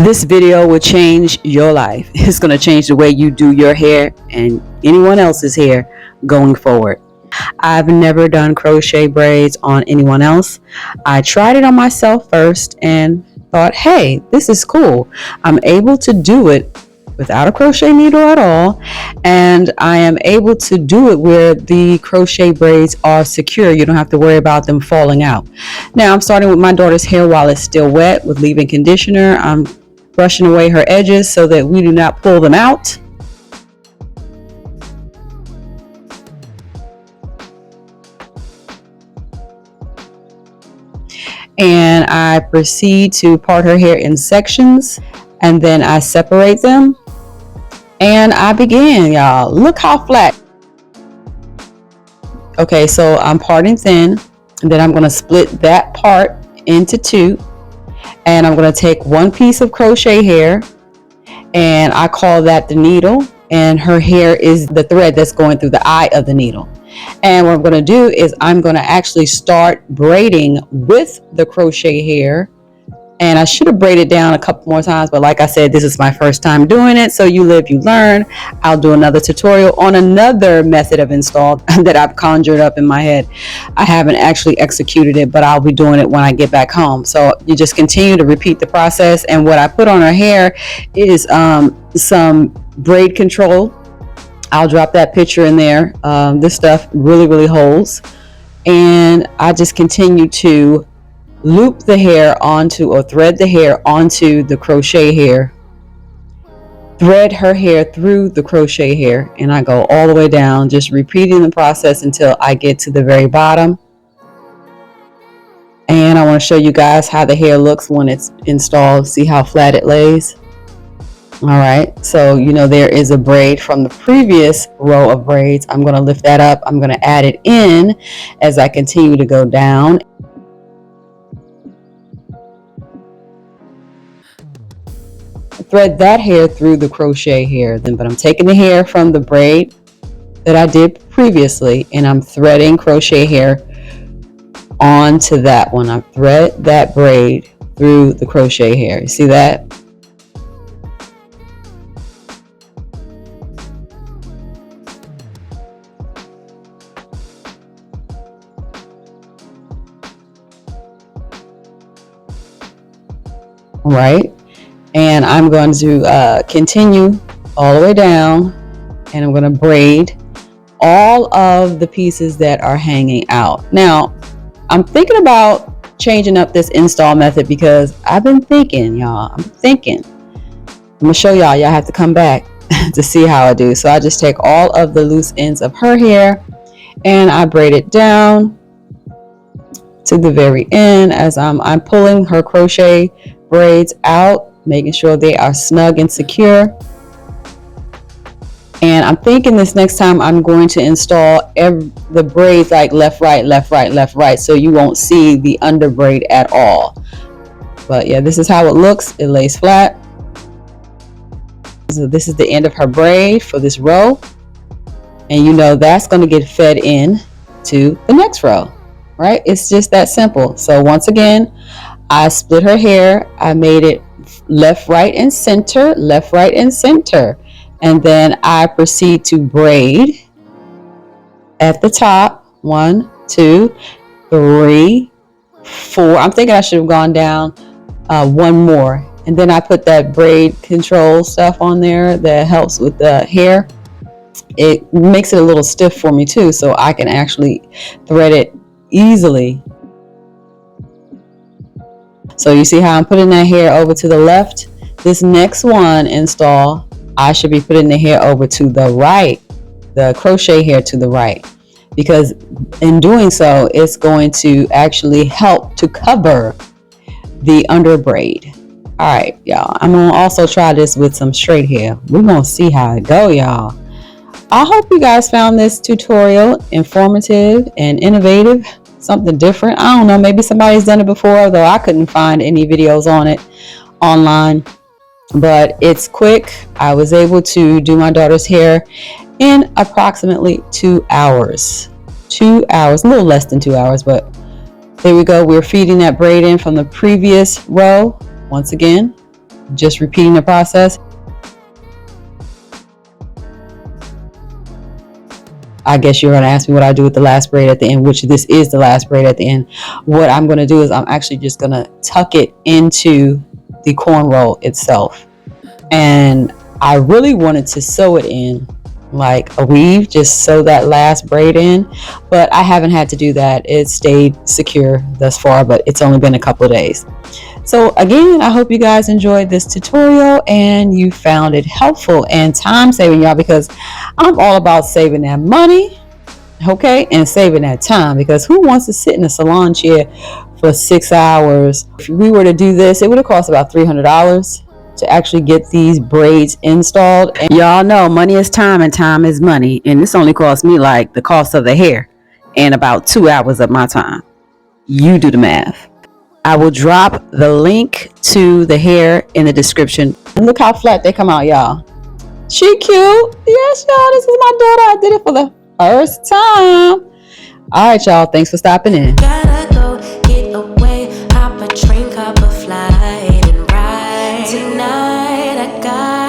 This video will change your life. It's going to change the way you do your hair and anyone else's hair going forward. I've never done crochet braids on anyone else. I tried it on myself first and thought, hey, this is cool. I'm able to do it without a crochet needle at all, and I am able to do it where the crochet braids are secure. You don't have to worry about them falling out. Now I'm starting with my daughter's hair while it's still wet with leave-in conditioner. I'm brushing away her edges so that we do not pull them out. And I proceed to part her hair in sections, and then I separate them. And I begin, y'all. Look how flat. Okay, so I'm parting thin, and then I'm going to split that part into two. And I'm going to take one piece of crochet hair, and I call that the needle. And her hair is the thread that's going through the eye of the needle. And what I'm going to do is I'm going to actually start braiding with the crochet hair. And I should have braided down a couple more times, but like I said, this is my first time doing it. So you live, you learn. I'll do another tutorial on another method of install that I've conjured up in my head. I haven't actually executed it, but I'll be doing it when I get back home. So you just continue to repeat the process. And what I put on her hair is some braid control. I'll drop that picture in there. This stuff really holds. And I just continue to loop the hair onto, or thread the hair onto the crochet hair, thread her hair through the crochet hair, and I go all the way down, just repeating the process until I get to the very bottom. And I want to show you guys how the hair looks when it's installed. See how flat it lays. All right, so you know there is a braid from the previous row of braids. I'm going to lift that up. I'm going to add it in as I continue to go down. Thread that hair through the crochet hair, but I'm taking the hair from the braid that I did previously, and I'm threading crochet hair onto that one. I thread that braid through the crochet hair. You see that? All right. And I'm going to continue all the way down, and I'm going to braid all of the pieces that are hanging out. Now, I'm thinking about changing up this install method because I've been thinking, y'all. I'm going to show y'all. Y'all have to come back to see how I do. So I just take all of the loose ends of her hair and I braid it down to the very end as I'm pulling her crochet braids out, making sure they are snug and secure. And I'm thinking this next time I'm going to install the braids like left, right, left, right, left, right, so you won't see the under braid at all. But yeah, this is how it looks. It lays flat. So this is the end of her braid for this row. And you know that's going to get fed in to the next row, right? It's just that simple. So once again, I split her hair. I made it left, right, and center, left, right, and center. And then I proceed to braid at the top. 1, 2, 3, 4. I'm thinking I should have gone down one more. And then I put that braid control stuff on there that helps with the hair. It makes it a little stiff for me too, so I can actually thread it easily. So you see how I'm putting that hair over to the left? This next one install, I should be putting the hair over to the right, the crochet hair to the right, because in doing so, it's going to actually help to cover the under braid. All right, y'all, I'm gonna also try this with some straight hair. We're gonna see how it go, y'all. I hope you guys found this tutorial informative and innovative. Something different. I don't know, maybe somebody's done it before, though I couldn't find any videos on it online. But it's quick. I was able to do my daughter's hair in approximately 2 hours. 2 hours, a little less than 2 hours, but there we go. We're feeding that braid in from the previous row. Once again, just repeating the process. I guess you're going to ask me what I do with the last braid at the end, which this is the last braid at the end. What I'm going to do is I'm actually just going to tuck it into the cornrow itself. And I really wanted to sew it in like a weave, just sew that last braid in, but I haven't had to do that. It stayed secure thus far, but it's only been a couple of days. So again, I hope you guys enjoyed this tutorial and you found it helpful and time saving, y'all, because I'm all about saving that money, okay, and saving that time, because who wants to sit in a salon chair for 6 hours? If we were to do this, it would have cost about $300 to actually get these braids installed. And y'all know money is time and time is money, and this only cost me like the cost of the hair and about 2 hours of my time. You do the math. I will drop the link to the hair in the description. And look how flat they come out, y'all. She cute. Yes, y'all, this is my daughter. I did it for the first time. All right, y'all, thanks for stopping in. Gotta go get away, hop a train, hop a flight and ride. Tonight I got